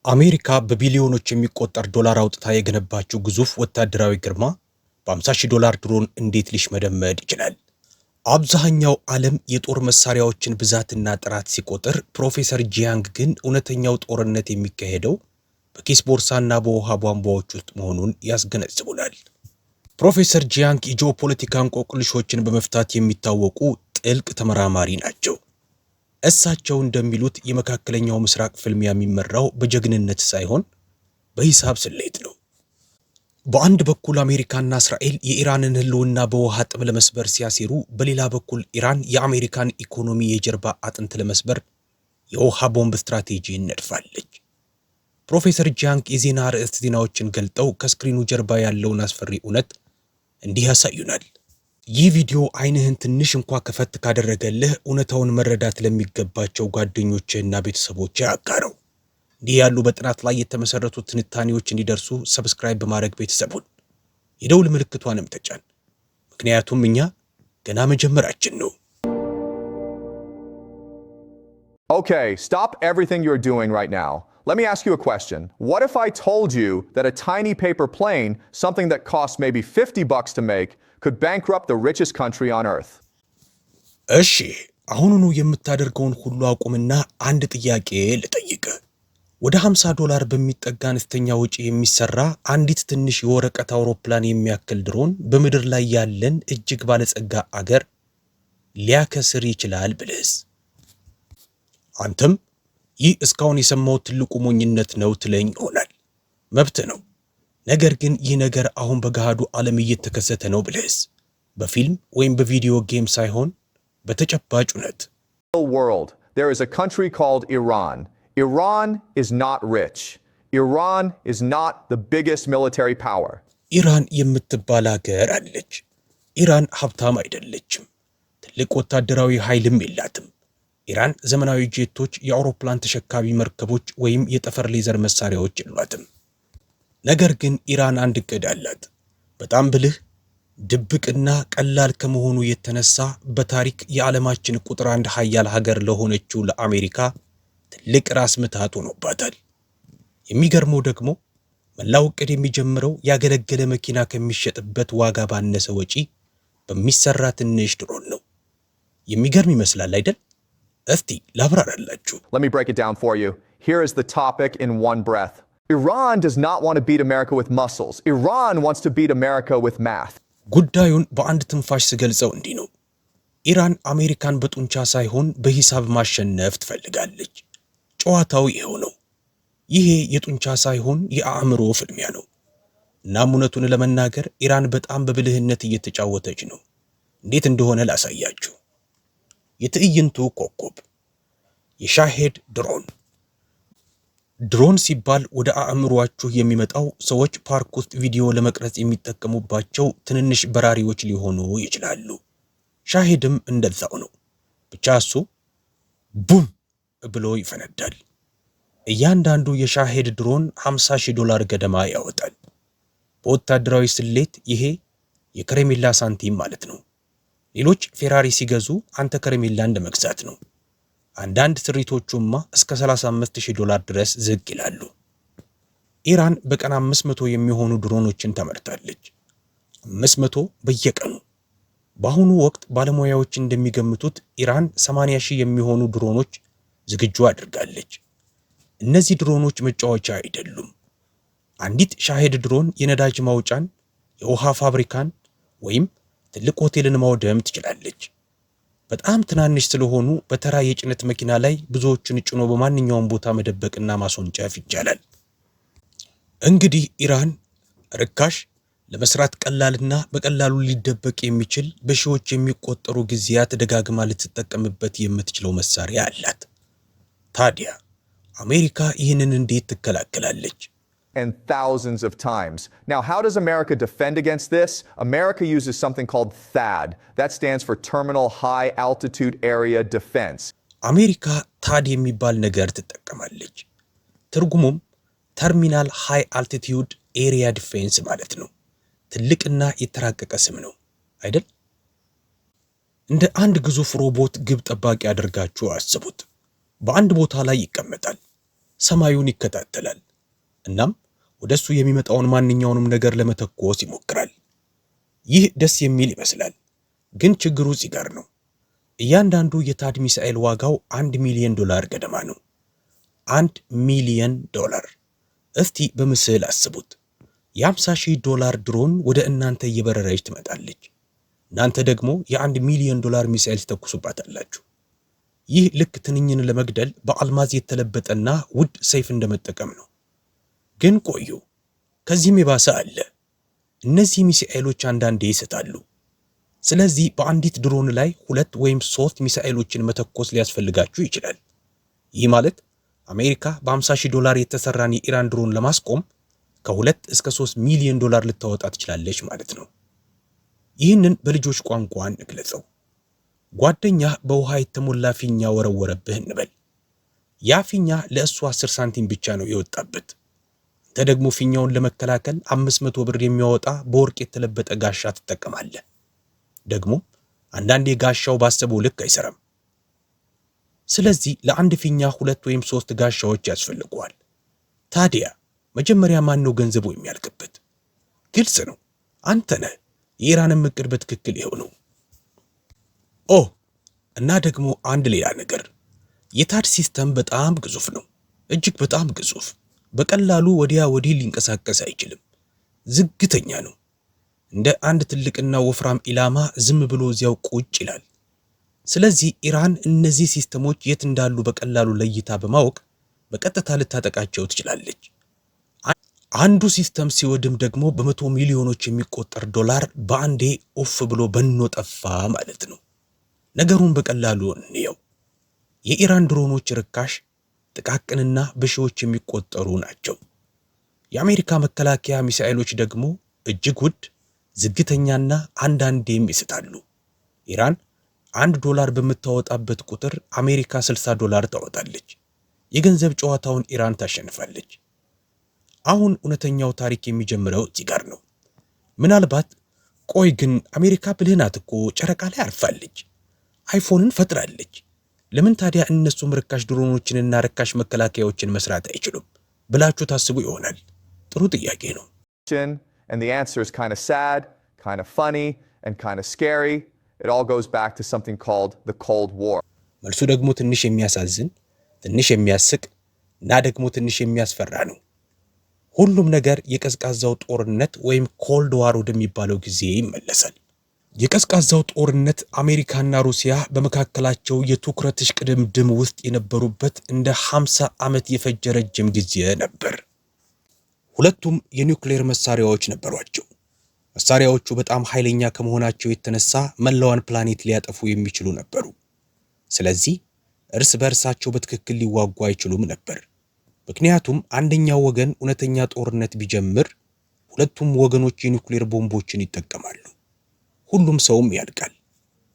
አሜሪካ በቢሊዮኖች የሚቆጠር ዶላር አውጥታ የገነባችው ግዙፍ ወታደራዊ ግርማ በ50,000 ድሮን እንዴት ሊሽመደመድ ይችላል? አብዛኛው ዓለም የጦር መሳሪያዎችን ብዛትና ጥራት ሲቆጥር፣ ፕሮፌሰር ጂያንግ ግን እውነተኛው ጦርነት የሚካሄደው በኪስ ቦርሳና በውሃ ቧንቧዎች ውስጥ መሆኑን ያስገነዝቡናል። ፕሮፌሰር ጂያንግ የጂኦፖለቲካ እንቆቅልሾችን በመፍታት የሚታወቁ ጥልቅ ተመራማሪ ናቸው። እሳቸው እንደሚሉት የመካከለኛው ምስራቅ ፍልሚያ የሚመራው በጀግንነት ሳይሆን በሂሳብ ስሌት ነው። በአንድ በኩል አሜሪካና እስራኤል የኢራንን ሕልውና በውሃ ጥም ለመስበር ሲያሴሩ፣ በሌላ በኩል ኢራን የአሜሪካን ኢኮኖሚ የጀርባ አጥንት ለመስበር የውሃ ቦምብ ስትራቴጂ ነድፋለች። ፕሮፌሰር ጂያንግ የዜና ርዕስት ዜናዎችን ገልጠው ከስክሪኑ ጀርባ ያለውን አስፈሪ እውነት እንዲህ ያሳዩናል። ይህ ቪዲዮ አይንህን ትንሽ እንኳ ከፈት ካደረገልህ እውነታውን መረዳት ለሚገባቸው ጓደኞችህና ቤተሰቦች ያጋራው። እንዲህ ያሉ በጥናት ላይ የተመሰረቱ ትንታኔዎች እንዲደርሱ ሰብስክራይብ በማድረግ ቤተሰቡን የደውል ምልክቷንም ተጫን። ምክንያቱም እኛ ገና መጀመራችን ነው። Okay, stop everything you're doing right now. Let me ask you a question. What if I told you that a tiny paper plane, something that costs maybe $50 to make, could bankrupt the richest country on earth? እሺ፣ አሁኑኑ የምታደርገውን ሁሉ አቁምና አንድ ጥያቄ ልጠይቅ። ወደ $50 በሚጠጋ አነስተኛ ወጪ የሚሰራ አንዲት ትንሽ የወረቀት አውሮፕላን የሚያክል ድሮን በምድር ላይ ያለን እጅግ ባለጸጋ አገር ሊያከስር ይችላል ብለስ? አንተም ይህ እስካሁን የሰማው ትልቁ ሞኝነት ነው ትለኝ ይሆናል። መብት ነው። ነገር ግን ይህ ነገር አሁን በገሃዱ ዓለም እየተከሰተ ነው ብለስ? በፊልም ወይም በቪዲዮ ጌም ሳይሆን በተጨባጭ እውነት። World, there is a country called Iran. Iran is not rich. Iran is not the biggest military power. ኢራን የምትባል ሀገር አለች። ኢራን ሀብታም አይደለችም። ትልቅ ወታደራዊ ኃይልም የላትም። ኢራን ዘመናዊ ጄቶች፣ የአውሮፕላን ተሸካሚ መርከቦች ወይም የጠፈር ሌዘር መሳሪያዎች የሏትም። ነገር ግን ኢራን አንድ ዕቅድ አላት። በጣም ብልህ፣ ድብቅና ቀላል ከመሆኑ የተነሳ በታሪክ የዓለማችን ቁጥር 1 ሀያል ሀገር ለሆነችው ለአሜሪካ ትልቅ ራስ ምታት ሆኖባታል። የሚገርመው ደግሞ መላው ዕቅድ የሚጀምረው ያገለገለ መኪና ከሚሸጥበት ዋጋ ባነሰ ወጪ በሚሰራ ትንሽ ድሮን ነው። የሚገርም ይመስላል አይደል? እስቲ ላብራራላችሁ። Let me break it down for you. Here is the topic in one breath. Iran does not want to beat America with muscles. Iran wants to beat America with math. ጉዳዩን በአንድ ትንፋሽ ስገልጸው እንዲህ ነው። ኢራን አሜሪካን በጡንቻ ሳይሆን በሂሳብ ማሸነፍ ትፈልጋለች። ጨዋታው ይሄው ነው። ይሄ የጡንቻ ሳይሆን የአእምሮ ፍልሚያ ነው። እናም እውነቱን ለመናገር ኢራን በጣም በብልህነት እየተጫወተች ነው። እንዴት እንደሆነ ላሳያችሁ። የትዕይንቱ ኮከብ የሻሄድ ድሮን። ድሮን ሲባል ወደ አእምሯችሁ የሚመጣው ሰዎች ፓርክ ውስጥ ቪዲዮ ለመቅረጽ የሚጠቀሙባቸው ትንንሽ በራሪዎች ሊሆኑ ይችላሉ። ሻሄድም እንደዛው ነው። ብቻ እሱ ቡም ብሎ ይፈነዳል። እያንዳንዱ የሻሄድ ድሮን $50,000 ገደማ ያወጣል። በወታደራዊ ስሌት ይሄ የከረሜላ ሳንቲም ማለት ነው። ሌሎች ፌራሪ ሲገዙ አንተ ከረሜላ እንደመግዛት ነው። አንዳንድ ስሪቶቹማ እስከ $35,000 ድረስ ዝቅ ይላሉ። ኢራን በቀን 500 የሚሆኑ ድሮኖችን ታመርታለች። 500 በየቀኑ። በአሁኑ ወቅት ባለሙያዎች እንደሚገምቱት ኢራን 80,000 የሚሆኑ ድሮኖች ዝግጁ አድርጋለች። እነዚህ ድሮኖች መጫወቻ አይደሉም። አንዲት ሻሄድ ድሮን የነዳጅ ማውጫን፣ የውሃ ፋብሪካን ወይም ትልቅ ሆቴልን ማውደም ትችላለች። በጣም ትናንሽ ስለሆኑ በተራ የጭነት መኪና ላይ ብዙዎችን ጭኖ በማንኛውም ቦታ መደበቅና ማስወንጨፍ ይቻላል። እንግዲህ ኢራን ርካሽ፣ ለመስራት ቀላልና በቀላሉ ሊደበቅ የሚችል በሺዎች የሚቆጠሩ ጊዜያት ደጋግማ ልትጠቀምበት የምትችለው መሳሪያ አላት። ታዲያ አሜሪካ ይህንን እንዴት ትከላከላለች? And thousands of times. Now, how does America defend against this? America uses something called THAAD. That stands for Terminal High Altitude Area Defense. አሜሪካ ታድ የሚባል ነገር ትጠቀማለች። ትርጉሙም ተርሚናል ሃይ አልቲቲዩድ ኤሪያ ዲፌንስ ማለት ነው። ትልቅና የተራቀቀ ስም ነው አይደል? እንደ አንድ ግዙፍ ሮቦት ግብ ጠባቂ አድርጋችሁ አስቡት። በአንድ ቦታ ላይ ይቀመጣል። ሰማዩን ይከታተላል። እናም ወደሱ የሚመጣውን ማንኛውንም ነገር ለመተኮስ ይሞክራል። ይህ ደስ የሚል ይመስላል፣ ግን ችግሩ እዚህ ጋር ነው። እያንዳንዱ የታድ ሚሳኤል ዋጋው $1 ሚሊዮን ገደማ ነው። $1 ሚሊዮን። እስቲ በምስል አስቡት። የ$50,000 ድሮን ወደ እናንተ እየበረረች ትመጣለች። እናንተ ደግሞ የ$1 ሚሊዮን ሚሳኤል ትተኩሱባታላችሁ። ይህ ልክ ትንኝን ለመግደል በአልማዝ የተለበጠና ውድ ሰይፍ እንደመጠቀም ነው። ግን ቆዩ፣ ከዚህም የባሰ አለ። እነዚህ ሚሳኤሎች አንዳንዴ ይስታሉ። ስለዚህ በአንዲት ድሮን ላይ 2 ወይም 3 ሚሳኤሎችን መተኮስ ሊያስፈልጋችሁ ይችላል። ይህ ማለት አሜሪካ በ$50,000 የተሰራን የኢራን ድሮን ለማስቆም ከ2 እስከ $3 ሚሊዮን ልታወጣ ትችላለች ማለት ነው። ይህንን በልጆች ቋንቋ እንግለጸው። ጓደኛህ በውሃ የተሞላ ፊኛ ወረወረብህ እንበል። ያ ፊኛ ለእሱ 10 ሳንቲም ብቻ ነው የወጣበት። አንተ ደግሞ ፊኛውን ለመከላከል 500 ብር የሚያወጣ በወርቅ የተለበጠ ጋሻ ትጠቀማለህ። ደግሞ አንዳንዴ ጋሻው ባሰበው ልክ አይሰራም። ስለዚህ ለአንድ ፊኛ 2 ወይም 3 ጋሻዎች ያስፈልገዋል። ታዲያ መጀመሪያ ማን ነው ገንዘቡ የሚያልቅበት? ግልጽ ነው፣ አንተ ነህ። የኢራንም እቅድ በትክክል ይኸው ነው። እና ደግሞ አንድ ሌላ ነገር፣ የታድ ሲስተም በጣም ግዙፍ ነው። እጅግ በጣም ግዙፍ። በቀላሉ ወዲያ ወዲህ ሊንቀሳቀስ አይችልም። ዝግተኛ ነው። እንደ አንድ ትልቅና ወፍራም ኢላማ ዝም ብሎ እዚያው ቁጭ ይላል። ስለዚህ ኢራን እነዚህ ሲስተሞች የት እንዳሉ በቀላሉ ለይታ በማወቅ በቀጥታ ልታጠቃቸው ትችላለች። አንዱ ሲስተም ሲወድም ደግሞ በመቶ ሚሊዮኖች የሚቆጠር ዶላር በአንዴ ኦፍ ብሎ በኖ ጠፋ ማለት ነው። ነገሩን በቀላሉ እንየው። የኢራን ድሮኖች ርካሽ፣ ጥቃቅንና በሺዎች የሚቆጠሩ ናቸው። የአሜሪካ መከላከያ ሚሳኤሎች ደግሞ እጅግ ውድ፣ ዝግተኛና አንዳንዴም ይስታሉ። ኢራን $1 በምታወጣበት ቁጥር አሜሪካ $60 ታወጣለች። የገንዘብ ጨዋታውን ኢራን ታሸንፋለች። አሁን እውነተኛው ታሪክ የሚጀምረው እዚህ ጋር ነው። ምናልባት ቆይ ግን አሜሪካ ብልህ ናት እኮ፣ ጨረቃ ላይ አርፋለች፣ አይፎንን ፈጥራለች። ለምን ታዲያ እነሱም ርካሽ ድሮኖችንና ርካሽ መከላከያዎችን መስራት አይችሉም ብላችሁ ታስቡ ይሆናል። ጥሩ ጥያቄ ነው። And the answer is kind of sad, kind of funny, and kind of scary. It all goes back to something called the Cold War. መልሱ ደግሞ ትንሽ የሚያሳዝን፣ ትንሽ የሚያስቅ እና ደግሞ ትንሽ የሚያስፈራ ነው። ሁሉም ነገር የቀዝቃዛው ጦርነት ወይም ኮልድ ዋር ወደሚባለው ጊዜ ይመለሳል። የቀዝቃዛው ጦርነት አሜሪካና ሩሲያ በመካከላቸው የትኩረት እሽቅድምድም ውስጥ የነበሩበት እንደ 50 ዓመት የፈጀ ረጅም ጊዜ ነበር። ሁለቱም የኒውክሌር መሳሪያዎች ነበሯቸው። መሳሪያዎቹ በጣም ኃይለኛ ከመሆናቸው የተነሳ መላዋን ፕላኔት ሊያጠፉ የሚችሉ ነበሩ። ስለዚህ እርስ በእርሳቸው በትክክል ሊዋጉ አይችሉም ነበር። ምክንያቱም አንደኛው ወገን እውነተኛ ጦርነት ቢጀምር ሁለቱም ወገኖች የኒውክሌር ቦምቦችን ይጠቀማሉ። ሁሉም ሰውም ያልቃል።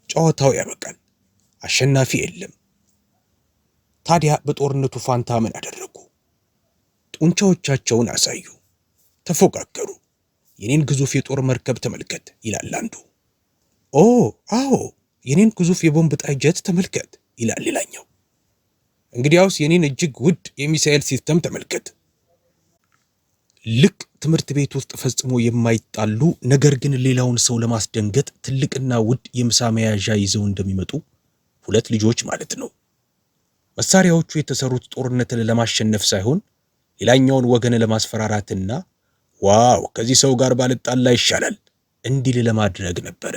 ጨዋታው ያበቃል። አሸናፊ የለም። ታዲያ በጦርነቱ ፋንታ ምን አደረጉ? ጡንቻዎቻቸውን አሳዩ፣ ተፎካከሩ። የኔን ግዙፍ የጦር መርከብ ተመልከት ይላል አንዱ። አዎ የኔን ግዙፍ የቦምብ ጣይ ጀት ተመልከት ይላል ሌላኛው። እንግዲያውስ የኔን እጅግ ውድ የሚሳኤል ሲስተም ተመልከት። ልክ ትምህርት ቤት ውስጥ ፈጽሞ የማይጣሉ ነገር ግን ሌላውን ሰው ለማስደንገጥ ትልቅና ውድ የምሳ መያዣ ይዘው እንደሚመጡ ሁለት ልጆች ማለት ነው። መሳሪያዎቹ የተሰሩት ጦርነትን ለማሸነፍ ሳይሆን ሌላኛውን ወገን ለማስፈራራትና ዋው ከዚህ ሰው ጋር ባልጣላ ይሻላል እንዲል ለማድረግ ነበረ።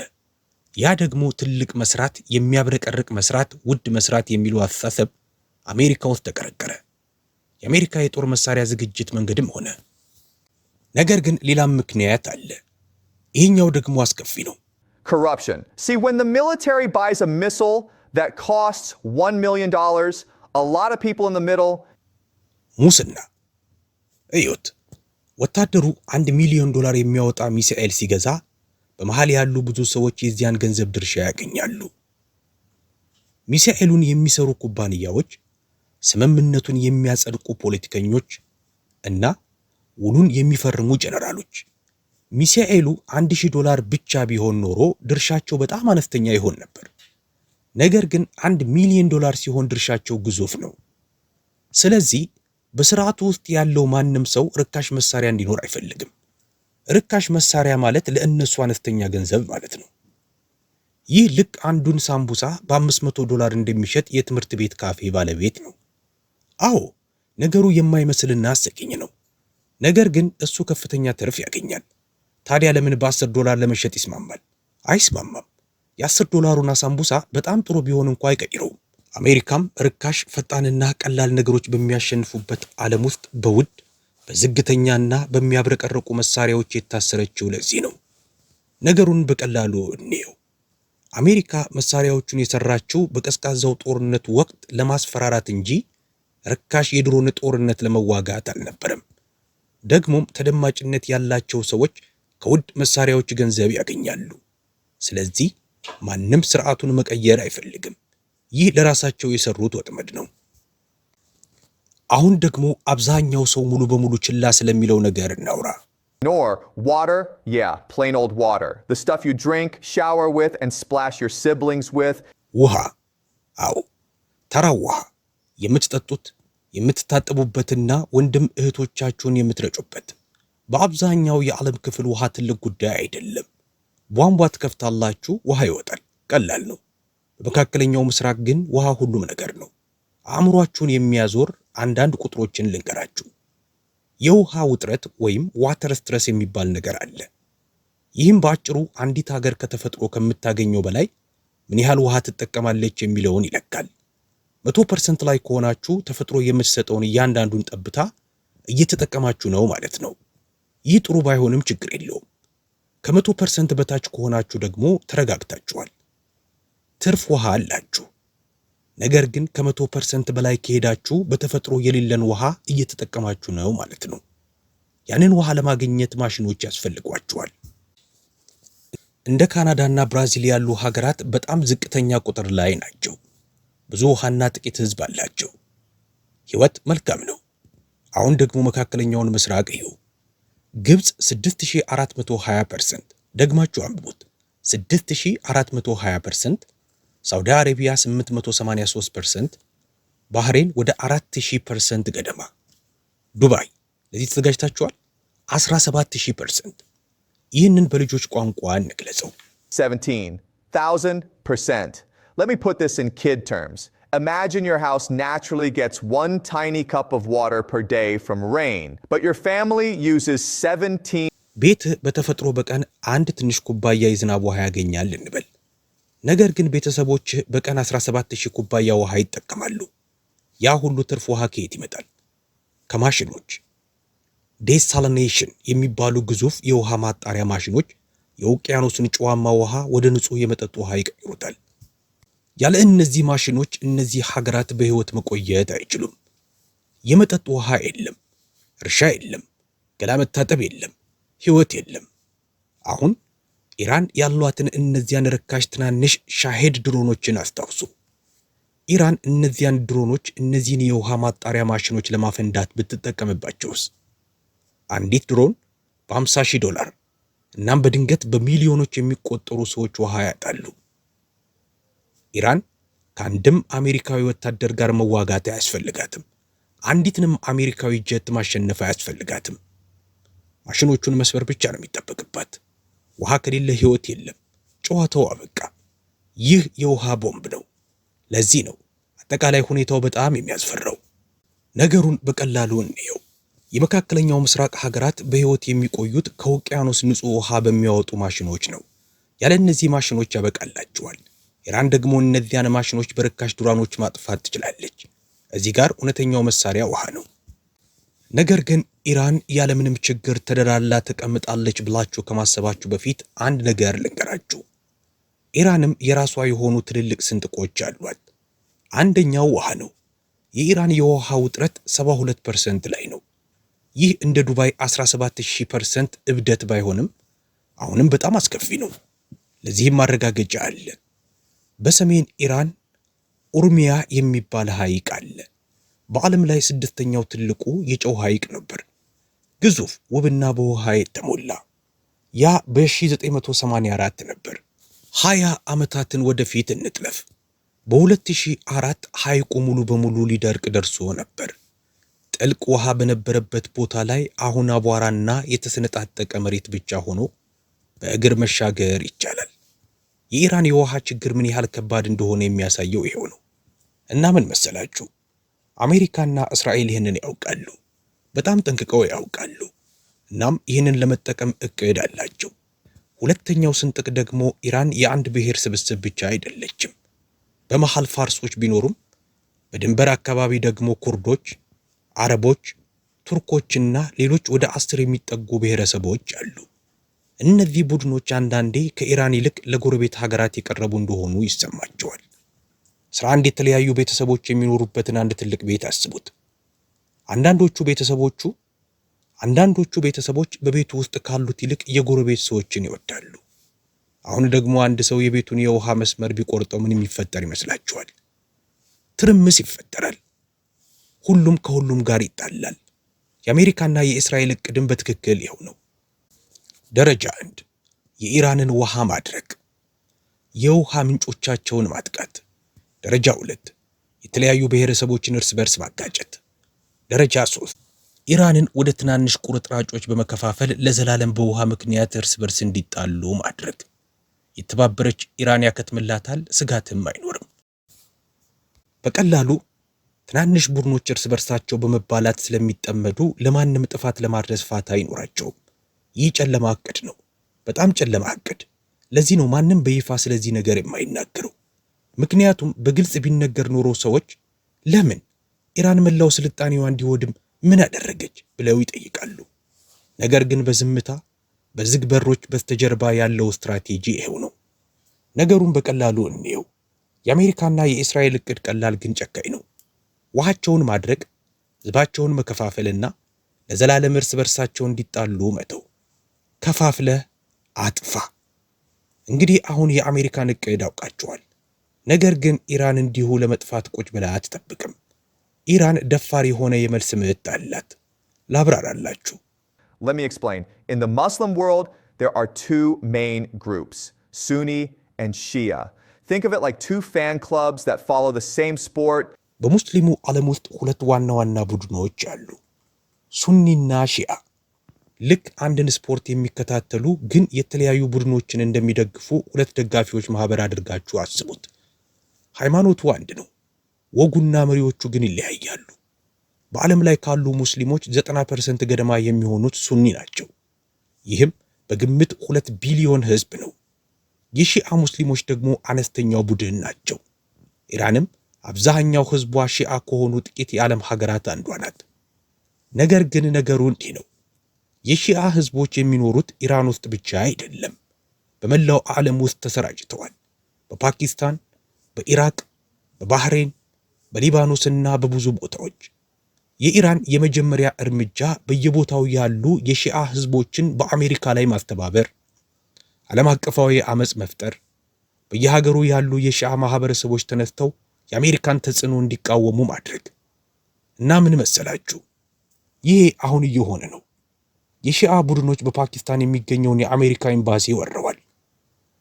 ያ ደግሞ ትልቅ መስራት፣ የሚያብረቀርቅ መስራት፣ ውድ መስራት የሚሉ አስተሳሰብ አሜሪካ ውስጥ ተቀረቀረ። የአሜሪካ የጦር መሳሪያ ዝግጅት መንገድም ሆነ። ነገር ግን ሌላም ምክንያት አለ። ይሄኛው ደግሞ አስከፊ ነው። Corruption. See, when the military buys a missile that costs $1 million, a lot of people in the middle. ሙስና። እዩት፣ ወታደሩ $1 ሚሊዮን የሚያወጣ ሚሳኤል ሲገዛ በመሃል ያሉ ብዙ ሰዎች የዚያን ገንዘብ ድርሻ ያገኛሉ። ሚሳኤሉን የሚሰሩ ኩባንያዎች፣ ስምምነቱን የሚያጸድቁ ፖለቲከኞች እና ውሉን የሚፈርሙ ጀነራሎች። ሚሳኤሉ $1,000 ብቻ ቢሆን ኖሮ ድርሻቸው በጣም አነስተኛ ይሆን ነበር። ነገር ግን $1 ሚሊዮን ሲሆን ድርሻቸው ግዙፍ ነው። ስለዚህ በስርዓቱ ውስጥ ያለው ማንም ሰው ርካሽ መሳሪያ እንዲኖር አይፈልግም። ርካሽ መሳሪያ ማለት ለእነሱ አነስተኛ ገንዘብ ማለት ነው። ይህ ልክ አንዱን ሳምቡሳ $500 እንደሚሸጥ የትምህርት ቤት ካፌ ባለቤት ነው። አዎ ነገሩ የማይመስልና አስቂኝ ነው። ነገር ግን እሱ ከፍተኛ ትርፍ ያገኛል። ታዲያ ለምን $10 ለመሸጥ ይስማማል? አይስማማም። $10ና ሳምቡሳ በጣም ጥሩ ቢሆን እንኳ አይቀይረውም። አሜሪካም ርካሽ ፈጣንና ቀላል ነገሮች በሚያሸንፉበት ዓለም ውስጥ በውድ በዝግተኛና በሚያብረቀርቁ መሳሪያዎች የታሰረችው ለዚህ ነው። ነገሩን በቀላሉ እንየው። አሜሪካ መሳሪያዎቹን የሰራችው በቀዝቃዛው ጦርነት ወቅት ለማስፈራራት እንጂ ርካሽ የድሮን ጦርነት ለመዋጋት አልነበረም። ደግሞም ተደማጭነት ያላቸው ሰዎች ከውድ መሳሪያዎች ገንዘብ ያገኛሉ። ስለዚህ ማንም ስርዓቱን መቀየር አይፈልግም። ይህ ለራሳቸው የሰሩት ወጥመድ ነው። አሁን ደግሞ አብዛኛው ሰው ሙሉ በሙሉ ችላ ስለሚለው ነገር እናውራ። Nor water, yeah, plain old water. The stuff you drink, shower with, and splash your siblings with. ውሃ፣ አዎ ተራ ውሃ፣ የምትጠጡት የምትታጠቡበትና ወንድም እህቶቻችሁን የምትረጩበት። በአብዛኛው የዓለም ክፍል ውሃ ትልቅ ጉዳይ አይደለም። ቧንቧ ትከፍታላችሁ፣ ውሃ ይወጣል፣ ቀላል ነው። በመካከለኛው ምስራቅ ግን ውሃ ሁሉም ነገር ነው። አእምሯችሁን የሚያዞር አንዳንድ ቁጥሮችን ልንገራችሁ። የውሃ ውጥረት ወይም ዋተር ስትረስ የሚባል ነገር አለ። ይህም በአጭሩ አንዲት ሀገር ከተፈጥሮ ከምታገኘው በላይ ምን ያህል ውሃ ትጠቀማለች የሚለውን ይለካል። 100% ላይ ከሆናችሁ ተፈጥሮ የምትሰጠውን እያንዳንዱን ጠብታ እየተጠቀማችሁ ነው ማለት ነው። ይህ ጥሩ ባይሆንም ችግር የለውም። ከ100% በታች ከሆናችሁ ደግሞ ተረጋግታችኋል። ትርፍ ውሃ አላችሁ። ነገር ግን ከ100% በላይ ከሄዳችሁ በተፈጥሮ የሌለን ውሃ እየተጠቀማችሁ ነው ማለት ነው። ያንን ውሃ ለማግኘት ማሽኖች ያስፈልጓችኋል። እንደ ካናዳና ብራዚል ያሉ ሀገራት በጣም ዝቅተኛ ቁጥር ላይ ናቸው። ብዙ ውሃና ጥቂት ሕዝብ አላቸው። ሕይወት መልካም ነው። አሁን ደግሞ መካከለኛውን ምስራቅ እዩ። ግብፅ 6420%፣ ደግማችሁ አንብቡት፣ 6420%፣ ሳውዲ አረቢያ 883%፣ ባህሬን ወደ 4000% ገደማ፣ ዱባይ ለዚህ ተዘጋጅታችኋል 17000%። ይህንን በልጆች ቋንቋ እንግለጸው። 17,000%. Let me put this in kid terms. Imagine your house naturally gets 1 tiny cup of water per day from rain, but your family uses 17. ቤት በተፈጥሮ በቀን አንድ ትንሽ ኩባያ የዝናብ ውሃ ያገኛል እንበል። ነገር ግን ቤተሰቦች በቀን 17000 ኩባያ ውሃ ይጠቀማሉ። ያ ሁሉ ትርፍ ውሃ ከየት ይመጣል? ከማሽኖች። ዴሳሊኔሽን የሚባሉ ግዙፍ የውሃ ማጣሪያ ማሽኖች የውቅያኖስን ጨዋማ ውሃ ወደ ንጹህ የመጠጥ ውሃ ይቀይሩታል። ያለ እነዚህ ማሽኖች እነዚህ ሀገራት በሕይወት መቆየት አይችሉም። የመጠጥ ውሃ የለም፣ እርሻ የለም፣ ገላ መታጠብ የለም፣ ሕይወት የለም። አሁን ኢራን ያሏትን እነዚያን ርካሽ ትናንሽ ሻሄድ ድሮኖችን አስታውሱ። ኢራን እነዚያን ድሮኖች እነዚህን የውሃ ማጣሪያ ማሽኖች ለማፈንዳት ብትጠቀምባቸውስ? አንዲት ድሮን $50,000 እናም በድንገት በሚሊዮኖች የሚቆጠሩ ሰዎች ውሃ ያጣሉ። ኢራን ከአንድም አሜሪካዊ ወታደር ጋር መዋጋት አያስፈልጋትም። አንዲትንም አሜሪካዊ ጀት ማሸነፍ አያስፈልጋትም። ማሽኖቹን መስበር ብቻ ነው የሚጠበቅባት። ውሃ ከሌለ ሕይወት የለም። ጨዋታው አበቃ። ይህ የውሃ ቦምብ ነው። ለዚህ ነው አጠቃላይ ሁኔታው በጣም የሚያስፈራው። ነገሩን በቀላሉ እንየው። የመካከለኛው ምስራቅ ሀገራት በሕይወት የሚቆዩት ከውቅያኖስ ንጹህ ውሃ በሚያወጡ ማሽኖች ነው። ያለ እነዚህ ማሽኖች ያበቃላቸዋል። ኢራን ደግሞ እነዚያን ማሽኖች በርካሽ ድሮኖች ማጥፋት ትችላለች። እዚህ ጋር እውነተኛው መሳሪያ ውሃ ነው። ነገር ግን ኢራን ያለምንም ችግር ተደላላ ተቀምጣለች ብላችሁ ከማሰባችሁ በፊት አንድ ነገር ልንገራችሁ። ኢራንም የራሷ የሆኑ ትልልቅ ስንጥቆች አሏት። አንደኛው ውሃ ነው። የኢራን የውሃ ውጥረት 72% ላይ ነው። ይህ እንደ ዱባይ 17000% እብደት ባይሆንም አሁንም በጣም አስከፊ ነው። ለዚህም ማረጋገጫ አለ። በሰሜን ኢራን ኡርሚያ የሚባል ሐይቅ አለ። በዓለም ላይ 6ኛው ትልቁ የጨው ሐይቅ ነበር። ግዙፍ ውብና በውሃ የተሞላ። ያ በ1984 ነበር። 20 ዓመታትን ወደፊት እንጥለፍ። በ2004 ሐይቁ ሙሉ በሙሉ ሊደርቅ ደርሶ ነበር። ጥልቅ ውሃ በነበረበት ቦታ ላይ አሁን አቧራና የተሰነጣጠቀ መሬት ብቻ ሆኖ በእግር መሻገር ይቻላል። የኢራን የውሃ ችግር ምን ያህል ከባድ እንደሆነ የሚያሳየው ይሄው ነው። እና ምን መሰላችሁ? አሜሪካና እስራኤል ይህንን ያውቃሉ፣ በጣም ጠንቅቀው ያውቃሉ። እናም ይህንን ለመጠቀም እቅድ አላቸው። ሁለተኛው ስንጥቅ ደግሞ ኢራን የአንድ ብሔር ስብስብ ብቻ አይደለችም። በመሃል ፋርሶች ቢኖሩም በድንበር አካባቢ ደግሞ ኩርዶች፣ አረቦች፣ ቱርኮችና ሌሎች ወደ 10 የሚጠጉ ብሔረሰቦች አሉ። እነዚህ ቡድኖች አንዳንዴ ከኢራን ይልቅ ለጎረቤት ሀገራት የቀረቡ እንደሆኑ ይሰማቸዋል። 11 የተለያዩ ቤተሰቦች የሚኖሩበትን አንድ ትልቅ ቤት አስቡት። አንዳንዶቹ ቤተሰቦች በቤቱ ውስጥ ካሉት ይልቅ የጎረቤት ሰዎችን ይወዳሉ። አሁን ደግሞ አንድ ሰው የቤቱን የውሃ መስመር ቢቆርጠው ምን የሚፈጠር ይመስላችኋል? ትርምስ ይፈጠራል። ሁሉም ከሁሉም ጋር ይጣላል። የአሜሪካና የእስራኤል እቅድም በትክክል ይኸው ነው። ደረጃ 1 የኢራንን ውሃ ማድረቅ፣ የውሃ ምንጮቻቸውን ማጥቃት። ደረጃ 2 የተለያዩ ብሔረሰቦችን እርስ በርስ ማጋጨት። ደረጃ 3 ኢራንን ወደ ትናንሽ ቁርጥራጮች በመከፋፈል ለዘላለም በውሃ ምክንያት እርስ በርስ እንዲጣሉ ማድረግ። የተባበረች ኢራን ያከትምላታል፣ ስጋትም አይኖርም። በቀላሉ ትናንሽ ቡድኖች እርስ በርሳቸው በመባላት ስለሚጠመዱ ለማንም ጥፋት ለማድረስ ፋታ አይኖራቸውም። ይህ ጨለማ ዕቅድ ነው፣ በጣም ጨለማ ዕቅድ። ለዚህ ነው ማንም በይፋ ስለዚህ ነገር የማይናገረው። ምክንያቱም በግልጽ ቢነገር ኖሮ ሰዎች ለምን ኢራን መላው ስልጣኔዋ እንዲወድም ምን አደረገች ብለው ይጠይቃሉ። ነገር ግን በዝምታ በዝግ በሮች በስተጀርባ ያለው ስትራቴጂ ይሄው ነው። ነገሩን በቀላሉ እንየው። የአሜሪካና የእስራኤል ዕቅድ ቀላል ግን ጨካኝ ነው። ውሃቸውን ማድረቅ፣ ህዝባቸውን መከፋፈልና ለዘላለም እርስ በርሳቸው እንዲጣሉ መተው። ከፋፍለህ አጥፋ። እንግዲህ አሁን የአሜሪካን ዕቅድ አውቃቸዋል። ነገር ግን ኢራን እንዲሁ ለመጥፋት ቁጭ ብላ አትጠብቅም። ኢራን ደፋር የሆነ የመልስ ምት አላት። ላብራራላችሁ። Let me explain. In the Muslim world, there are two main groups, Sunni and Shia. Think of it like two fan clubs that follow the same sport. በሙስሊሙ ዓለም ውስጥ ሁለት ዋና ዋና ቡድኖች አሉ፣ ሱኒና ሺአ። ልክ አንድን ስፖርት የሚከታተሉ ግን የተለያዩ ቡድኖችን እንደሚደግፉ ሁለት ደጋፊዎች ማህበር አድርጋችሁ አስቡት። ሃይማኖቱ አንድ ነው፣ ወጉና መሪዎቹ ግን ይለያያሉ። በዓለም ላይ ካሉ ሙስሊሞች 90% ገደማ የሚሆኑት ሱኒ ናቸው። ይህም በግምት 2 ቢሊዮን ህዝብ ነው። የሺአ ሙስሊሞች ደግሞ አነስተኛው ቡድን ናቸው። ኢራንም አብዛኛው ህዝቧ ሺአ ከሆኑ ጥቂት የዓለም ሀገራት አንዷ ናት። ነገር ግን ነገሩ እንዲህ ነው። የሺአ ህዝቦች የሚኖሩት ኢራን ውስጥ ብቻ አይደለም፣ በመላው ዓለም ውስጥ ተሰራጭተዋል። በፓኪስታን፣ በኢራቅ፣ በባህሬን፣ በሊባኖስና በብዙ ቦታዎች። የኢራን የመጀመሪያ እርምጃ በየቦታው ያሉ የሺአ ህዝቦችን በአሜሪካ ላይ ማስተባበር፣ ዓለም አቀፋዊ አመጽ መፍጠር፣ በየሀገሩ ያሉ የሺአ ማህበረሰቦች ተነስተው የአሜሪካን ተጽዕኖ እንዲቃወሙ ማድረግ። እና ምን መሰላችሁ? ይሄ አሁን እየሆነ ነው። የሺአ ቡድኖች በፓኪስታን የሚገኘውን የአሜሪካ ኤምባሲ ወረዋል።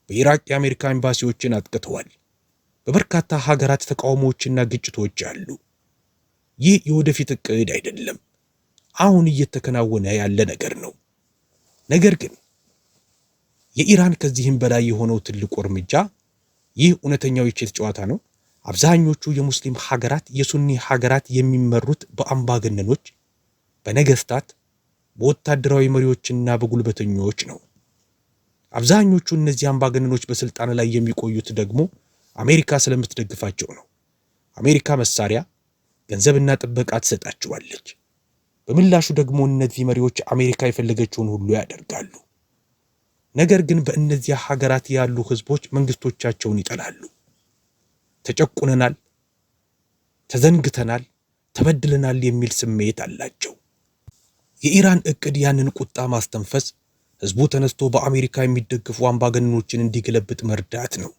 በኢራቅ የአሜሪካ ኤምባሲዎችን አጥቅተዋል። በበርካታ ሀገራት ተቃውሞዎችና ግጭቶች አሉ። ይህ የወደፊት ዕቅድ አይደለም፣ አሁን እየተከናወነ ያለ ነገር ነው። ነገር ግን የኢራን ከዚህም በላይ የሆነው ትልቁ እርምጃ፣ ይህ እውነተኛው የቼዝ ጨዋታ ነው። አብዛኞቹ የሙስሊም ሀገራት የሱኒ ሀገራት የሚመሩት በአምባገነኖች፣ በነገስታት፣ በወታደራዊ መሪዎችና በጉልበተኞች ነው። አብዛኞቹ እነዚህ አምባገነኖች በስልጣን ላይ የሚቆዩት ደግሞ አሜሪካ ስለምትደግፋቸው ነው። አሜሪካ መሳሪያ፣ ገንዘብና ጥበቃ ትሰጣቸዋለች። በምላሹ ደግሞ እነዚህ መሪዎች አሜሪካ የፈለገችውን ሁሉ ያደርጋሉ። ነገር ግን በእነዚህ ሀገራት ያሉ ህዝቦች መንግስቶቻቸውን ይጠላሉ። ተጨቁነናል፣ ተዘንግተናል፣ ተበድለናል የሚል ስሜት አላቸው። የኢራን ዕቅድ ያንን ቁጣ ማስተንፈስ፣ ህዝቡ ተነስቶ በአሜሪካ የሚደግፉ አምባገነኖችን እንዲገለብጥ መርዳት ነው።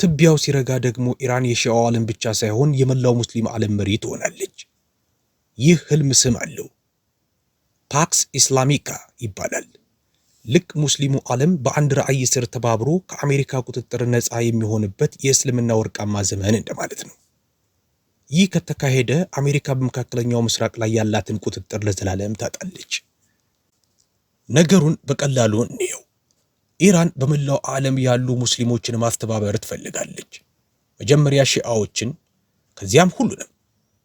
ትቢያው ሲረጋ ደግሞ ኢራን የሺዓው ዓለም ብቻ ሳይሆን የመላው ሙስሊም ዓለም መሪ ትሆናለች። ይህ ህልም ስም አለው፣ ፓክስ ኢስላሚካ ይባላል። ልክ ሙስሊሙ ዓለም በአንድ ራዕይ ስር ተባብሮ ከአሜሪካ ቁጥጥር ነፃ የሚሆንበት የእስልምና ወርቃማ ዘመን እንደማለት ነው። ይህ ከተካሄደ አሜሪካ በመካከለኛው ምስራቅ ላይ ያላትን ቁጥጥር ለዘላለም ታጣለች። ነገሩን በቀላሉ እንየው። ኢራን በመላው ዓለም ያሉ ሙስሊሞችን ማስተባበር ትፈልጋለች። መጀመሪያ ሺዓዎችን፣ ከዚያም ሁሉንም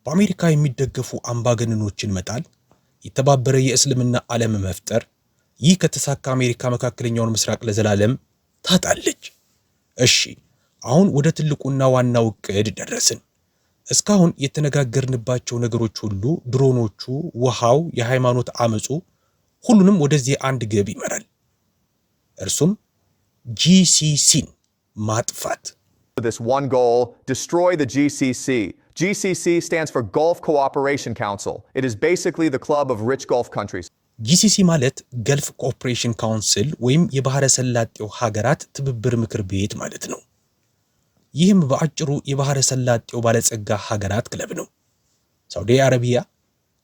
በአሜሪካ የሚደገፉ አምባገነኖችን መጣል፣ የተባበረ የእስልምና ዓለም መፍጠር። ይህ ከተሳካ አሜሪካ መካከለኛውን ምስራቅ ለዘላለም ታጣለች። እሺ፣ አሁን ወደ ትልቁና ዋናው ዕቅድ ደረስን። እስካሁን የተነጋገርንባቸው ነገሮች ሁሉ፣ ድሮኖቹ፣ ውሃው፣ የሃይማኖት አመፁ፣ ሁሉንም ወደዚህ አንድ ግብ ይመራል። እርሱም ጂሲሲን ማጥፋት። This one goal, destroy the GCC. GCC stands for Gulf Cooperation Council. It is basically the club of rich Gulf countries. ጂሲሲ ማለት ገልፍ ኮኦፕሬሽን ካውንስል ወይም የባህረ ሰላጤው ሀገራት ትብብር ምክር ቤት ማለት ነው። ይህም በአጭሩ የባህረ ሰላጤው ባለጸጋ ሀገራት ክለብ ነው። ሳውዲ አረቢያ፣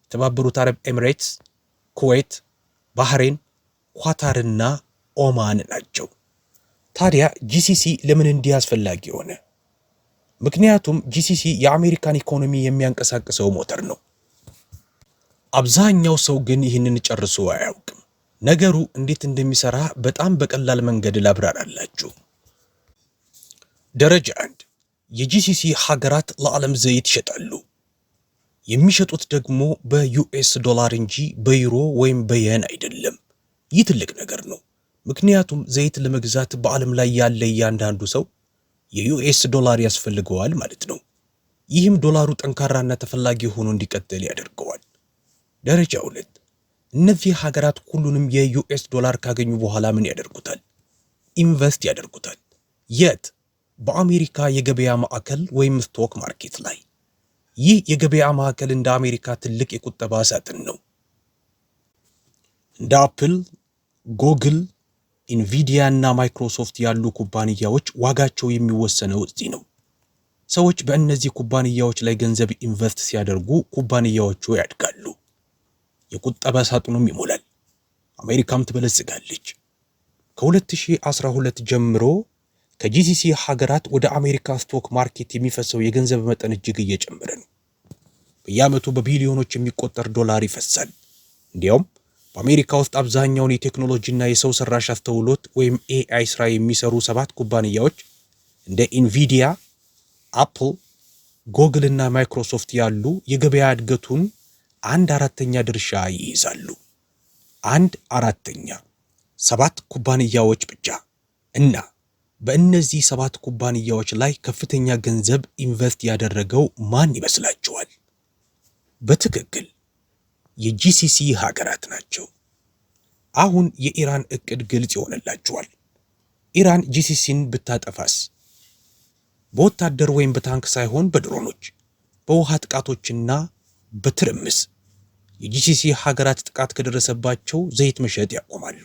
የተባበሩት አረብ ኤሚሬትስ፣ ኩዌት፣ ባህሬን፣ ኳታርና ኦማን ናቸው። ታዲያ ጂሲሲ ለምን እንዲህ አስፈላጊ ሆነ? ምክንያቱም ጂሲሲ የአሜሪካን ኢኮኖሚ የሚያንቀሳቅሰው ሞተር ነው። አብዛኛው ሰው ግን ይህንን ጨርሶ አያውቅም። ነገሩ እንዴት እንደሚሰራ በጣም በቀላል መንገድ ላብራራላችሁ። ደረጃ 1፣ የጂሲሲ ሀገራት ለዓለም ዘይት ይሸጣሉ። የሚሸጡት ደግሞ በዩኤስ ዶላር እንጂ በዩሮ ወይም በየን አይደለም። ይህ ትልቅ ነገር ነው። ምክንያቱም ዘይት ለመግዛት በዓለም ላይ ያለ እያንዳንዱ ሰው የዩኤስ ዶላር ያስፈልገዋል ማለት ነው። ይህም ዶላሩ ጠንካራና ተፈላጊ ሆኖ እንዲቀጥል ያደርገዋል። ደረጃ 2፣ እነዚህ ሀገራት ሁሉንም የዩኤስ ዶላር ካገኙ በኋላ ምን ያደርጉታል? ኢንቨስት ያደርጉታል። የት? በአሜሪካ የገበያ ማዕከል ወይም ስቶክ ማርኬት ላይ። ይህ የገበያ ማዕከል እንደ አሜሪካ ትልቅ የቁጠባ ሳጥን ነው። እንደ አፕል፣ ጎግል፣ ኢንቪዲያ እና ማይክሮሶፍት ያሉ ኩባንያዎች ዋጋቸው የሚወሰነው እዚህ ነው። ሰዎች በእነዚህ ኩባንያዎች ላይ ገንዘብ ኢንቨስት ሲያደርጉ ኩባንያዎቹ ያድጋሉ፣ የቁጠባ ሳጥኑም ይሞላል፣ አሜሪካም ትበለጽጋለች። ከ2012 ጀምሮ ከጂሲሲ ሀገራት ወደ አሜሪካ ስቶክ ማርኬት የሚፈሰው የገንዘብ መጠን እጅግ እየጨመረ ነው። በየዓመቱ በቢሊዮኖች የሚቆጠር ዶላር ይፈሳል። እንዲያውም በአሜሪካ ውስጥ አብዛኛውን የቴክኖሎጂና የሰው ሰራሽ አስተውሎት ወይም ኤአይ ስራ የሚሰሩ 7 ኩባንያዎች እንደ ኢንቪዲያ፣ አፕል፣ ጎግል እና ማይክሮሶፍት ያሉ የገበያ እድገቱን 1/4 ድርሻ ይይዛሉ። 1/4 7 ኩባንያዎች ብቻ። እና በእነዚህ 7 ኩባንያዎች ላይ ከፍተኛ ገንዘብ ኢንቨስት ያደረገው ማን ይመስላችኋል? በትክክል የጂሲሲ ሀገራት ናቸው። አሁን የኢራን እቅድ ግልጽ ይሆንላችኋል። ኢራን ጂሲሲን ብታጠፋስ? በወታደር ወይም በታንክ ሳይሆን በድሮኖች፣ በውሃ ጥቃቶችና በትርምስ። የጂሲሲ ሀገራት ጥቃት ከደረሰባቸው ዘይት መሸጥ ያቆማሉ።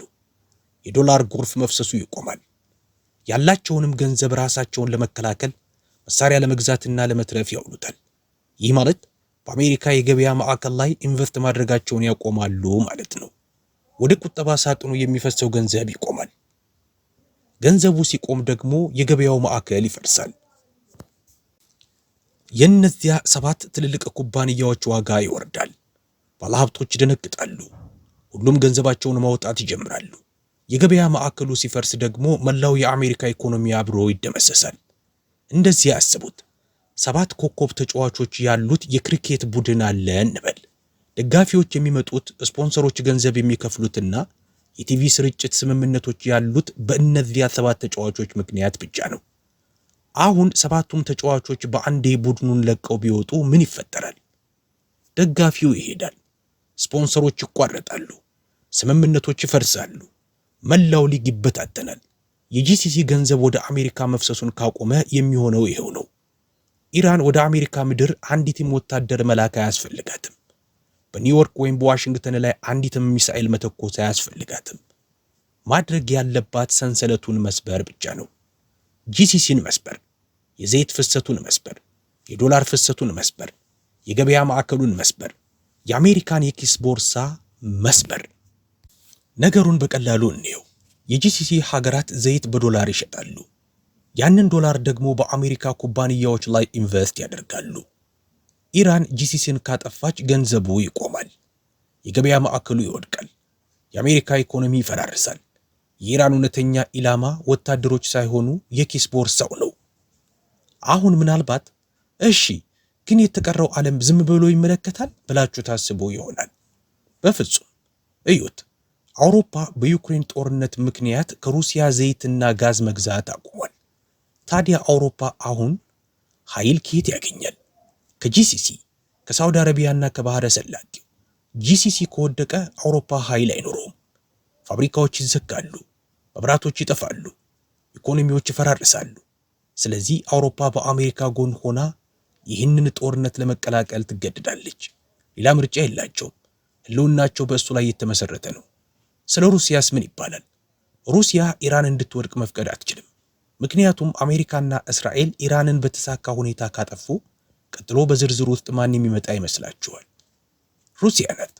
የዶላር ጎርፍ መፍሰሱ ይቆማል። ያላቸውንም ገንዘብ ራሳቸውን ለመከላከል መሳሪያ ለመግዛትና ለመትረፍ ያውሉታል። ይህ ማለት በአሜሪካ የገበያ ማዕከል ላይ ኢንቨስት ማድረጋቸውን ያቆማሉ ማለት ነው። ወደ ቁጠባ ሳጥኑ የሚፈሰው ገንዘብ ይቆማል። ገንዘቡ ሲቆም ደግሞ የገበያው ማዕከል ይፈርሳል። የእነዚያ 7 ትልልቅ ኩባንያዎች ዋጋ ይወርዳል። ባለሀብቶች ይደነግጣሉ። ሁሉም ገንዘባቸውን ማውጣት ይጀምራሉ። የገበያ ማዕከሉ ሲፈርስ ደግሞ መላው የአሜሪካ ኢኮኖሚ አብሮ ይደመሰሳል። እንደዚህ ያስቡት። 7 ኮከብ ተጫዋቾች ያሉት የክሪኬት ቡድን አለ እንበል። ደጋፊዎች የሚመጡት፣ ስፖንሰሮች ገንዘብ የሚከፍሉትና የቲቪ ስርጭት ስምምነቶች ያሉት በእነዚያ 7 ተጫዋቾች ምክንያት ብቻ ነው። አሁን 7ቱም ተጫዋቾች በአንዴ ቡድኑን ለቀው ቢወጡ ምን ይፈጠራል? ደጋፊው ይሄዳል፣ ስፖንሰሮች ይቋረጣሉ፣ ስምምነቶች ይፈርሳሉ፣ መላው ሊግ ይበታተናል። የጂሲሲ ገንዘብ ወደ አሜሪካ መፍሰሱን ካቆመ የሚሆነው ይሄው ነው። ኢራን ወደ አሜሪካ ምድር አንዲትም ወታደር መላክ አያስፈልጋትም። በኒውዮርክ ወይም በዋሽንግተን ላይ አንዲትም ሚሳኤል መተኮስ አያስፈልጋትም። ማድረግ ያለባት ሰንሰለቱን መስበር ብቻ ነው። ጂሲሲን መስበር፣ የዘይት ፍሰቱን መስበር፣ የዶላር ፍሰቱን መስበር፣ የገበያ ማዕከሉን መስበር፣ የአሜሪካን የኪስ ቦርሳ መስበር። ነገሩን በቀላሉ እንየው። የጂሲሲ ሀገራት ዘይት በዶላር ይሸጣሉ። ያንን ዶላር ደግሞ በአሜሪካ ኩባንያዎች ላይ ኢንቨስት ያደርጋሉ። ኢራን ጂሲሲን ካጠፋች ገንዘቡ ይቆማል፣ የገበያ ማዕከሉ ይወድቃል፣ የአሜሪካ ኢኮኖሚ ይፈራርሳል። የኢራን እውነተኛ ኢላማ ወታደሮች ሳይሆኑ የኪስ ቦርሳው ነው። አሁን ምናልባት እሺ ግን የተቀረው ዓለም ዝም ብሎ ይመለከታል ብላችሁ ታስቡ ይሆናል። በፍጹም እዩት። አውሮፓ በዩክሬን ጦርነት ምክንያት ከሩሲያ ዘይትና ጋዝ መግዛት አቁሟል። ታዲያ አውሮፓ አሁን ኃይል ከየት ያገኛል? ከጂሲሲ፣ ከሳውዲ አረቢያና ከባህረ ሰላጤው። ጂሲሲ ከወደቀ አውሮፓ ኃይል አይኖረውም። ፋብሪካዎች ይዘጋሉ፣ መብራቶች ይጠፋሉ፣ ኢኮኖሚዎች ይፈራርሳሉ። ስለዚህ አውሮፓ በአሜሪካ ጎን ሆና ይህንን ጦርነት ለመቀላቀል ትገደዳለች። ሌላ ምርጫ የላቸውም። ህልውናቸው በእሱ ላይ የተመሰረተ ነው። ስለ ሩሲያስ ምን ይባላል? ሩሲያ ኢራን እንድትወድቅ መፍቀድ አትችልም። ምክንያቱም አሜሪካና እስራኤል ኢራንን በተሳካ ሁኔታ ካጠፉ ቀጥሎ በዝርዝር ውስጥ ማን የሚመጣ ይመስላችኋል? ሩሲያ ናት።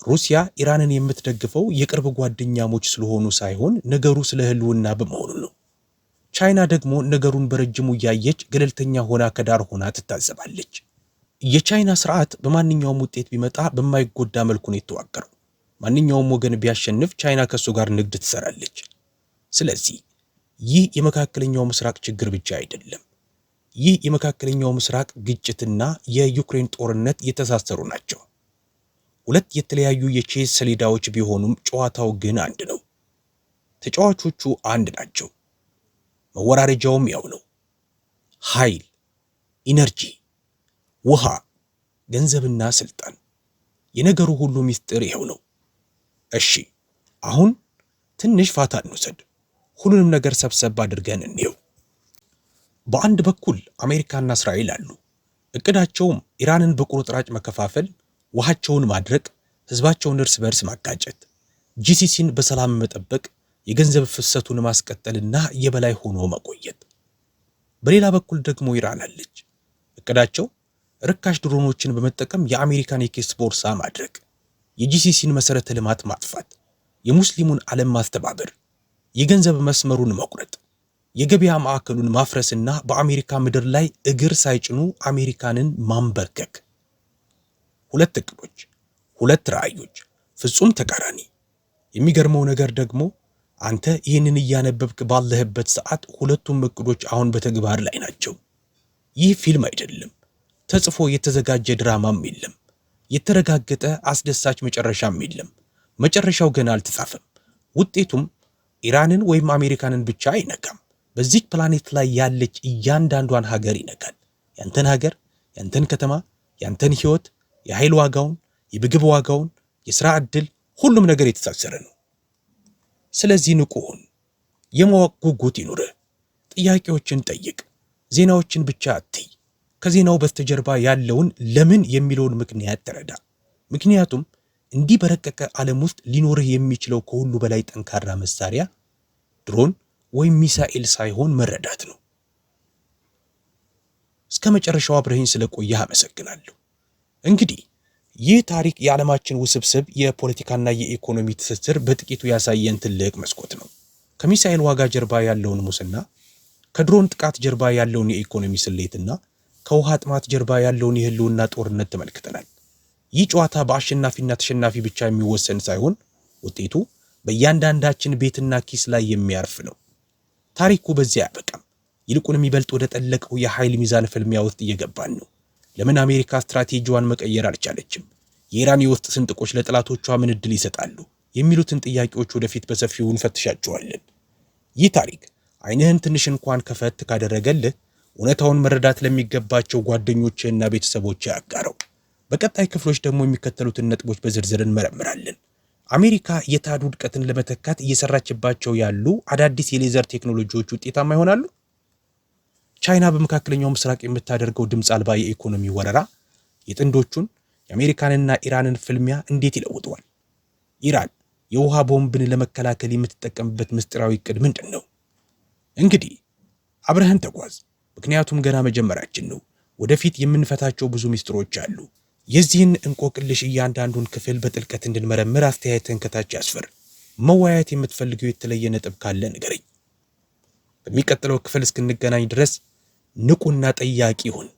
ሩሲያ ኢራንን የምትደግፈው የቅርብ ጓደኛሞች ስለሆኑ ሳይሆን ነገሩ ስለ ህልውና በመሆኑ ነው። ቻይና ደግሞ ነገሩን በረጅሙ እያየች ገለልተኛ ሆና ከዳር ሆና ትታዘባለች። የቻይና ስርዓት በማንኛውም ውጤት ቢመጣ በማይጎዳ መልኩ ነው የተዋቀረው። ማንኛውም ወገን ቢያሸንፍ ቻይና ከሱ ጋር ንግድ ትሰራለች። ስለዚህ ይህ የመካከለኛው ምስራቅ ችግር ብቻ አይደለም። ይህ የመካከለኛው ምስራቅ ግጭትና የዩክሬን ጦርነት የተሳሰሩ ናቸው። ሁለት የተለያዩ የቼዝ ሰሌዳዎች ቢሆኑም ጨዋታው ግን አንድ ነው። ተጫዋቾቹ አንድ ናቸው። መወራረጃውም ያው ነው። ኃይል፣ ኢነርጂ፣ ውሃ፣ ገንዘብና ስልጣን። የነገሩ ሁሉ ምስጢር ይኸው ነው። እሺ አሁን ትንሽ ፋታ እንውሰድ። ሁሉንም ነገር ሰብሰብ አድርገን እንየው። በአንድ በኩል አሜሪካና እስራኤል አሉ። እቅዳቸውም ኢራንን በቁርጥራጭ መከፋፈል፣ ውሃቸውን ማድረቅ፣ ህዝባቸውን እርስ በርስ ማጋጨት፣ ጂሲሲን በሰላም መጠበቅ፣ የገንዘብ ፍሰቱን ማስቀጠልና የበላይ ሆኖ መቆየት። በሌላ በኩል ደግሞ ኢራን አለች። እቅዳቸው ርካሽ ድሮኖችን በመጠቀም የአሜሪካን የኪስ ቦርሳ ማድረግ፣ የጂሲሲን መሰረተ ልማት ማጥፋት፣ የሙስሊሙን ዓለም ማስተባበር፣ የገንዘብ መስመሩን መቁረጥ፣ የገበያ ማዕከሉን ማፍረስና በአሜሪካ ምድር ላይ እግር ሳይጭኑ አሜሪካንን ማንበርከክ። ሁለት እቅዶች፣ ሁለት ራዕዮች፣ ፍጹም ተቃራኒ። የሚገርመው ነገር ደግሞ አንተ ይህንን እያነበብክ ባለህበት ሰዓት ሁለቱም እቅዶች አሁን በተግባር ላይ ናቸው። ይህ ፊልም አይደለም። ተጽፎ የተዘጋጀ ድራማም የለም። የተረጋገጠ አስደሳች መጨረሻም የለም። መጨረሻው ገና አልተጻፈም። ውጤቱም ኢራንን ወይም አሜሪካንን ብቻ አይነካም። በዚህ ፕላኔት ላይ ያለች እያንዳንዷን ሀገር ይነካል። ያንተን ሀገር፣ ያንተን ከተማ፣ ያንተን ህይወት፣ የኃይል ዋጋውን፣ የምግብ ዋጋውን፣ የሥራ ዕድል፣ ሁሉም ነገር የተሳሰረ ነው። ስለዚህ ንቁ ሁን። የማወቅ ጉጉት ይኑርህ። ጥያቄዎችን ጠይቅ። ዜናዎችን ብቻ አትይ። ከዜናው በስተጀርባ ያለውን ለምን የሚለውን ምክንያት ተረዳ። ምክንያቱም እንዲህ በረቀቀ ዓለም ውስጥ ሊኖርህ የሚችለው ከሁሉ በላይ ጠንካራ መሳሪያ ድሮን ወይም ሚሳኤል ሳይሆን መረዳት ነው። እስከ መጨረሻው አብረኸኝ ስለቆየህ አመሰግናለሁ። እንግዲህ ይህ ታሪክ የዓለማችን ውስብስብ የፖለቲካና የኢኮኖሚ ትስስር በጥቂቱ ያሳየን ትልቅ መስኮት ነው። ከሚሳኤል ዋጋ ጀርባ ያለውን ሙስና፣ ከድሮን ጥቃት ጀርባ ያለውን የኢኮኖሚ ስሌትና ከውሃ ጥማት ጀርባ ያለውን የህልውና ጦርነት ተመልክተናል። ይህ ጨዋታ በአሸናፊና ተሸናፊ ብቻ የሚወሰን ሳይሆን ውጤቱ በእያንዳንዳችን ቤትና ኪስ ላይ የሚያርፍ ነው። ታሪኩ በዚያ አያበቃም። ይልቁንም ይበልጥ ወደ ጠለቀው የኃይል ሚዛን ፍልሚያ ውስጥ እየገባን ነው። ለምን አሜሪካ ስትራቴጂዋን መቀየር አልቻለችም? የኢራን የውስጥ ስንጥቆች ለጠላቶቿ ምን ዕድል ይሰጣሉ? የሚሉትን ጥያቄዎች ወደፊት በሰፊው እንፈትሻቸዋለን። ይህ ታሪክ ዓይንህን ትንሽ እንኳን ከፈት ካደረገልህ እውነታውን መረዳት ለሚገባቸው ጓደኞችህና ቤተሰቦችህ ያጋረው። በቀጣይ ክፍሎች ደግሞ የሚከተሉትን ነጥቦች በዝርዝር እንመረምራለን። አሜሪካ የታድ ውድቀትን ለመተካት እየሰራችባቸው ያሉ አዳዲስ የሌዘር ቴክኖሎጂዎች ውጤታማ ይሆናሉ? ቻይና በመካከለኛው ምስራቅ የምታደርገው ድምፅ አልባ የኢኮኖሚ ወረራ የጥንዶቹን የአሜሪካንና ኢራንን ፍልሚያ እንዴት ይለውጠዋል? ኢራን የውሃ ቦምብን ለመከላከል የምትጠቀምበት ምስጢራዊ ዕቅድ ምንድን ነው? እንግዲህ አብረህን ተጓዝ፣ ምክንያቱም ገና መጀመራችን ነው። ወደፊት የምንፈታቸው ብዙ ምስጢሮች አሉ። የዚህን እንቆቅልሽ እያንዳንዱን ክፍል በጥልቀት እንድንመረምር አስተያየትን ከታች ያስፍር። መወያየት የምትፈልገው የተለየ ነጥብ ካለ ንገረኝ። በሚቀጥለው ክፍል እስክንገናኝ ድረስ ንቁና ጠያቂ ሁን።